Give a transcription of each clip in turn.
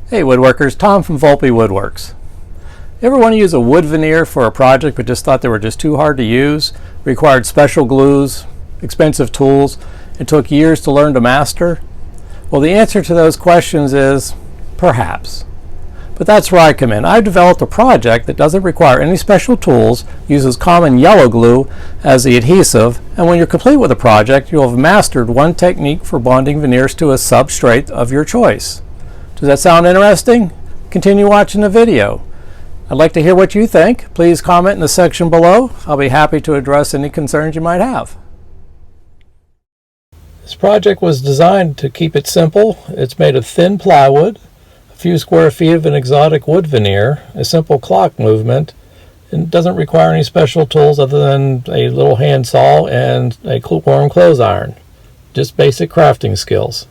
Hey woodworkers, Tom from Volpe Woodworks. You ever want to use a wood veneer for a project but just thought they were just too hard to use, required special glues, expensive tools, and took years to learn to master? Well, the answer to those questions is perhaps. But that's where I come in. I've developed a project that doesn't require any special tools, uses common yellow glue as the adhesive, and when you're complete with the project, you'll have mastered one technique for bonding veneers to a substrate of your choice. Does that sound interesting? Continue watching the video. I'd like to hear what you think. Please comment in the section below. I'll be happy to address any concerns you might have. This project was designed to keep it simple. It's made of thin plywood, a few square feet of an exotic wood veneer, a simple clock movement, and doesn't require any special tools other than a little hand saw and a warm clothes iron. Just basic crafting skills.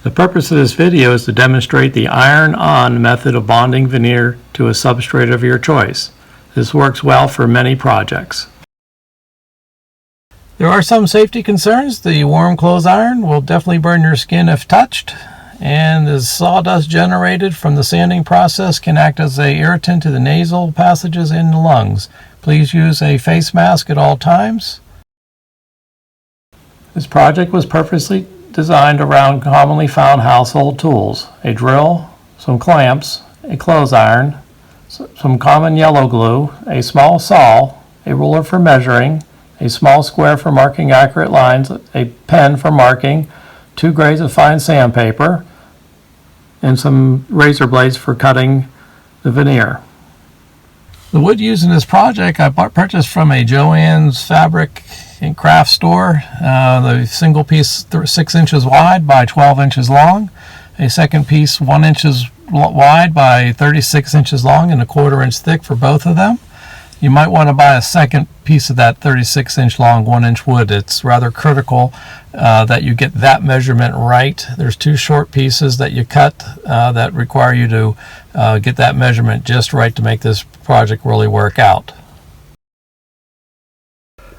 The purpose of this video is to demonstrate the iron-on method of bonding veneer to a substrate of your choice. This works well for many projects. There are some safety concerns. The warm clothes iron will definitely burn your skin if touched, and the sawdust generated from the sanding process can act as an irritant to the nasal passages in the lungs. Please use a face mask at all times. This project was purposely designed around commonly found household tools: a drill, some clamps, a clothes iron, some common yellow glue, a small saw, a ruler for measuring, a small square for marking accurate lines, a pen for marking, 2 grades of fine sandpaper, and some razor blades for cutting the veneer. The wood used in this project I purchased from a Joann's fabric and craft store. The single piece 6 inches wide by 12 inches long, a second piece 1 inch wide by 36 inches long and a 1/4 inch thick for both of them. You might want to buy a second piece of that 36 inch long 1 inch wood. It's rather critical that you get that measurement right. There's 2 short pieces that you cut that require you to get that measurement just right to make this project really work out.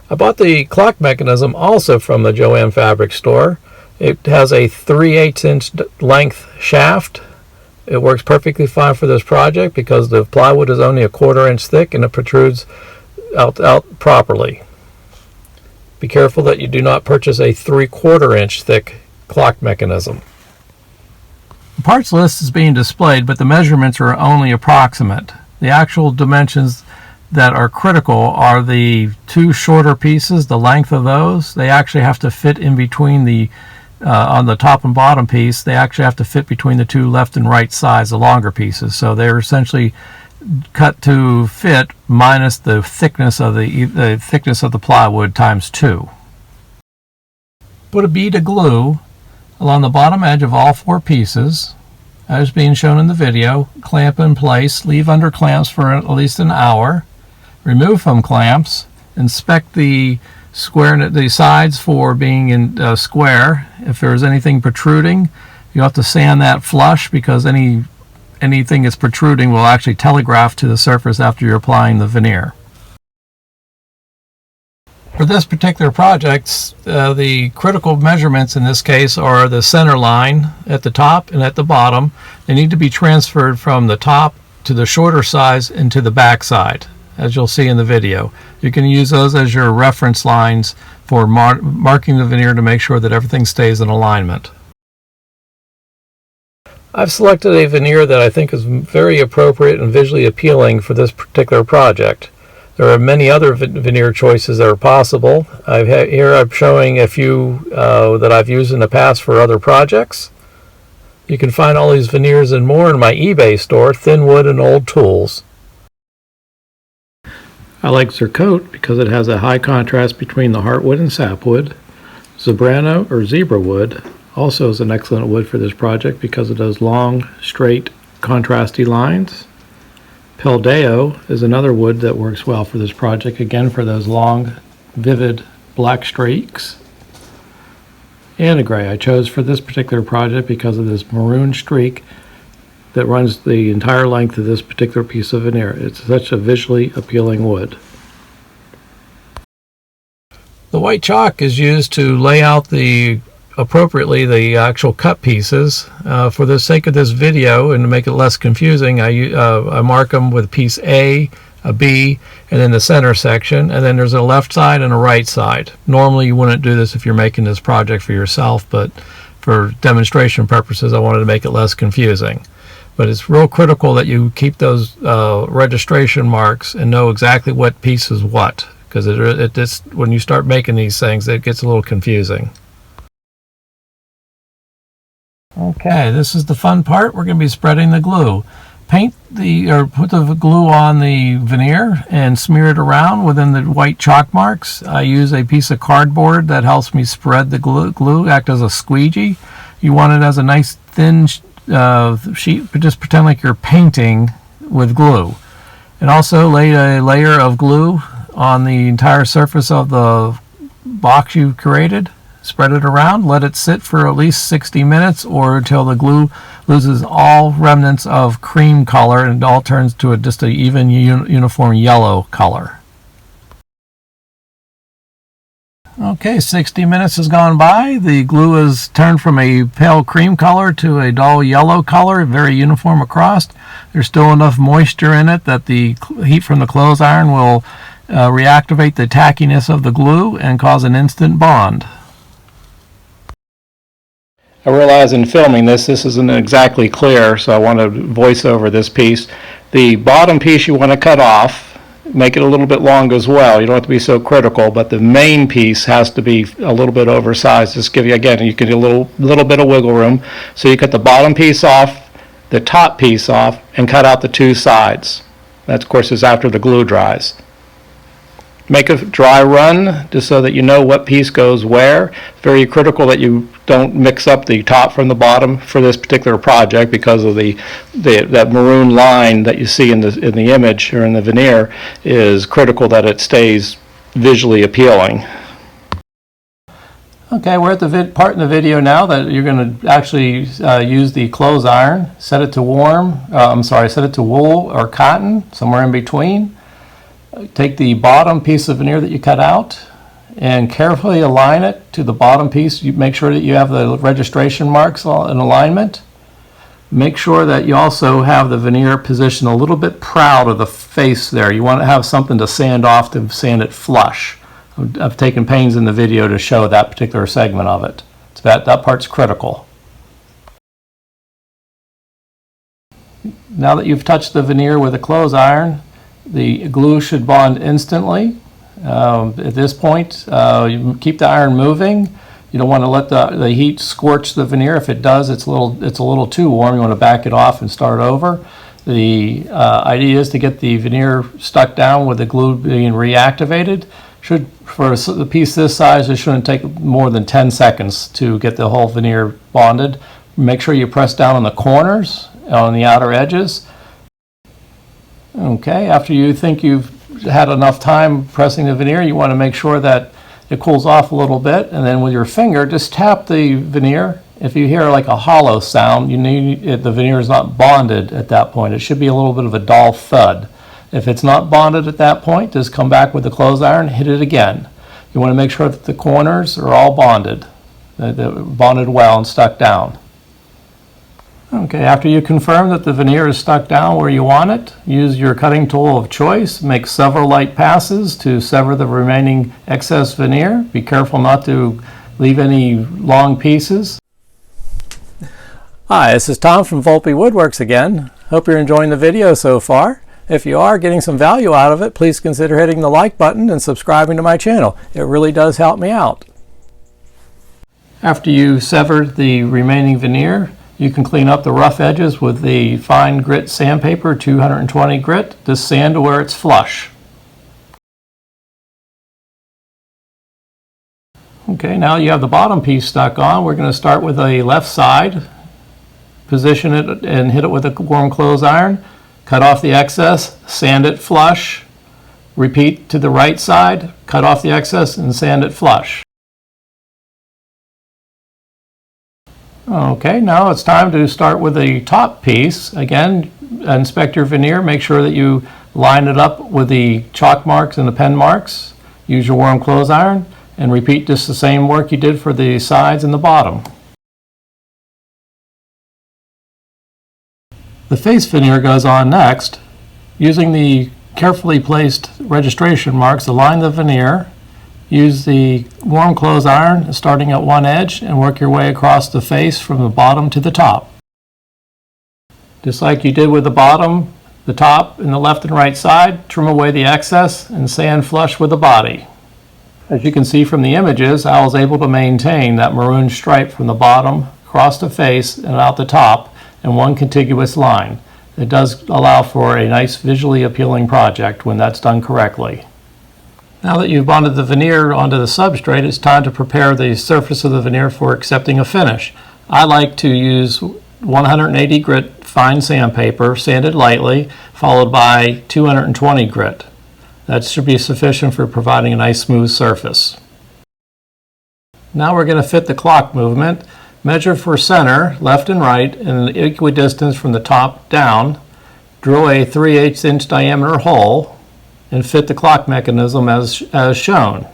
I bought the clock mechanism also from the Joann fabric store. It has a 3/8 inch length shaft. It works perfectly fine for this project because the plywood is only a 1/4 inch thick and it protrudes out properly. Be careful that you do not purchase a 3/4 inch thick clock mechanism. The parts list is being displayed, but the measurements are only approximate. The actual dimensions that are critical are the 2 shorter pieces, the length of those. They actually have to fit in between the on the top and bottom piece. They actually have to fit between the 2 left and right sides, the longer pieces. So they're essentially cut to fit minus the thickness of the plywood times 2. Put a bead of glue along the bottom edge of all 4 pieces, as being shown in the video. Clamp in place, leave under clamps for at least an hour. Remove from clamps. Inspect the sides for being in square. If there's anything protruding, you have to sand that flush because anything that's protruding will actually telegraph to the surface after you're applying the veneer. For this particular project, the critical measurements in this case are the center line at the top and at the bottom. They need to be transferred from the top to the shorter size and to the back side, as you'll see in the video. You can use those as your reference lines for marking the veneer to make sure that everything stays in alignment. I've selected a veneer that I think is very appropriate and visually appealing for this particular project. There are many other veneer choices that are possible. Here I'm showing a few that I've used in the past for other projects. You can find all these veneers and more in my eBay store, Thin Wood and Old Tools. I like Zercote because it has a high contrast between the heartwood and sapwood. Zebrano or zebra wood also is an excellent wood for this project because it has long, straight, contrasty lines. Peldeo is another wood that works well for this project, again for those long, vivid black streaks. Antigray I chose for this particular project because of this maroon streak that runs the entire length of this particular piece of veneer. It's such a visually appealing wood. The white chalk is used to lay out the appropriately the actual cut pieces. For the sake of this video and to make it less confusing, I mark them with piece A, a B, and then the center section, and then there's a left side and a right side. Normally you wouldn't do this if you're making this project for yourself, but for demonstration purposes I wanted to make it less confusing. But it's real critical that you keep those registration marks and know exactly what piece is what, because it just, when you start making these things, it gets a little confusing. Okay, this is the fun part. We're going to be spreading the glue. Put the glue on the veneer and smear it around within the white chalk marks. I use a piece of cardboard that helps me spread the glue, act as a squeegee. You want it as a nice thin sheet, but just pretend like you're painting with glue. And also lay a layer of glue on the entire surface of the box you've created. Spread it around, let it sit for at least 60 minutes or until the glue loses all remnants of cream color and it all turns to just an even uniform yellow color. Okay, 60 minutes has gone by. The glue has turned from a pale cream color to a dull yellow color, very uniform across. There's still enough moisture in it that the heat from the clothes iron will reactivate the tackiness of the glue and cause an instant bond. I realize in filming this isn't exactly clear, so I want to voice over this piece. The bottom piece you want to cut off, make it a little bit long as well. You don't have to be so critical, but the main piece has to be a little bit oversized. Just give you, again, you can do a little bit of wiggle room. So you cut the bottom piece off, the top piece off, and cut out the two sides. That, of course, is after the glue dries. Make a dry run just so that you know what piece goes where. Very critical that you don't mix up the top from the bottom for this particular project because of that maroon line that you see in the image or in the veneer is critical that it stays visually appealing. Okay, we're at the part in the video now that you're going to actually use the clothes iron, set it to set it to wool or cotton, somewhere in between. Take the bottom piece of veneer that you cut out and carefully align it to the bottom piece. You make sure that you have the registration marks in alignment. Make sure that you also have the veneer positioned a little bit proud of the face there. You want to have something to sand off to sand it flush. I've taken pains in the video to show that particular segment of it. So that part's critical. Now that you've touched the veneer with a clothes iron, the glue should bond instantly. At this point, you keep the iron moving. You don't want to let the heat scorch the veneer. If it does, it's a little too warm. You want to back it off and start over. The idea is to get the veneer stuck down with the glue being reactivated. For a piece this size, it shouldn't take more than 10 seconds to get the whole veneer bonded. Make sure you press down on the corners, on the outer edges. Okay, after you think you've had enough time pressing the veneer, you want to make sure that it cools off a little bit, and then with your finger, just tap the veneer. If you hear like a hollow sound, the veneer is not bonded at that point. It should be a little bit of a dull thud. If it's not bonded at that point, just come back with the clothes iron, hit it again. You want to make sure that the corners are all bonded, bonded well and stuck down. Okay, after you confirm that the veneer is stuck down where you want it, use your cutting tool of choice. Make several light passes to sever the remaining excess veneer. Be careful not to leave any long pieces. Hi, this is Tom from Volpe Woodworks again. Hope you're enjoying the video so far. If you are getting some value out of it, please consider hitting the like button and subscribing to my channel. It really does help me out. After you severed the remaining veneer, you can clean up the rough edges with the fine grit sandpaper, 220 grit. Just sand to where it's flush. Okay, now you have the bottom piece stuck on. We're going to start with the left side. Position it and hit it with a warm clothes iron. Cut off the excess, sand it flush. Repeat to the right side, cut off the excess and sand it flush. Okay, now it's time to start with the top piece. Again, inspect your veneer, make sure that you line it up with the chalk marks and the pen marks. Use your warm clothes iron and repeat just the same work you did for the sides and the bottom. The face veneer goes on next. Using the carefully placed registration marks, align the veneer. Use the warm clothes iron starting at one edge and work your way across the face from the bottom to the top. Just like you did with the bottom, the top, and the left and right side, trim away the excess and sand flush with the body. As you can see from the images, I was able to maintain that maroon stripe from the bottom across the face and out the top in one contiguous line. It does allow for a nice visually appealing project when that's done correctly. Now that you've bonded the veneer onto the substrate, it's time to prepare the surface of the veneer for accepting a finish. I like to use 180 grit fine sandpaper, sanded lightly, followed by 220 grit. That should be sufficient for providing a nice smooth surface. Now we're going to fit the clock movement. Measure for center, left and right, in an equidistance from the top down. Drill a 3/8 inch diameter hole and fit the clock mechanism as shown.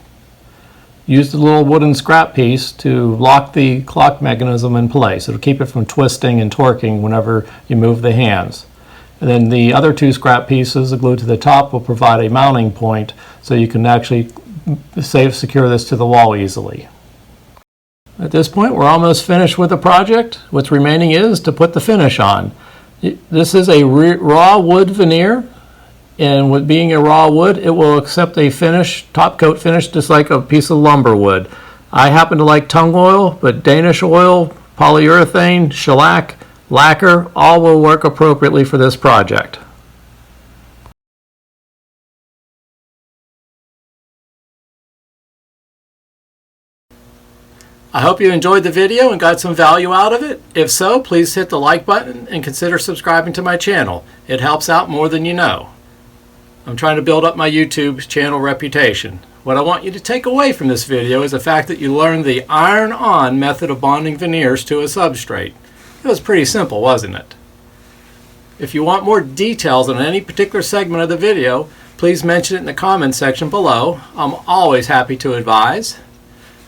Use the little wooden scrap piece to lock the clock mechanism in place. It'll keep it from twisting and torquing whenever you move the hands. And then the other two scrap pieces glued to the top will provide a mounting point so you can actually secure this to the wall easily. At this point, we're almost finished with the project. What's remaining is to put the finish on. This is a raw wood veneer, and with being a raw wood, it will accept a finish, top coat finish, just like a piece of lumber would. I happen to like tung oil, but Danish oil, polyurethane, shellac, lacquer, all will work appropriately for this project. I hope you enjoyed the video and got some value out of it. If so, please hit the like button and consider subscribing to my channel. It helps out more than you know. I'm trying to build up my YouTube channel reputation. What I want you to take away from this video is the fact that you learned the iron-on method of bonding veneers to a substrate. It was pretty simple, wasn't it? If you want more details on any particular segment of the video, please mention it in the comments section below. I'm always happy to advise.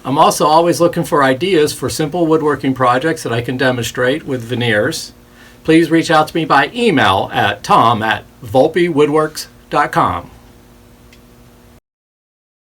I'm also always looking for ideas for simple woodworking projects that I can demonstrate with veneers. Please reach out to me by email at tom@volpewoodworks.com.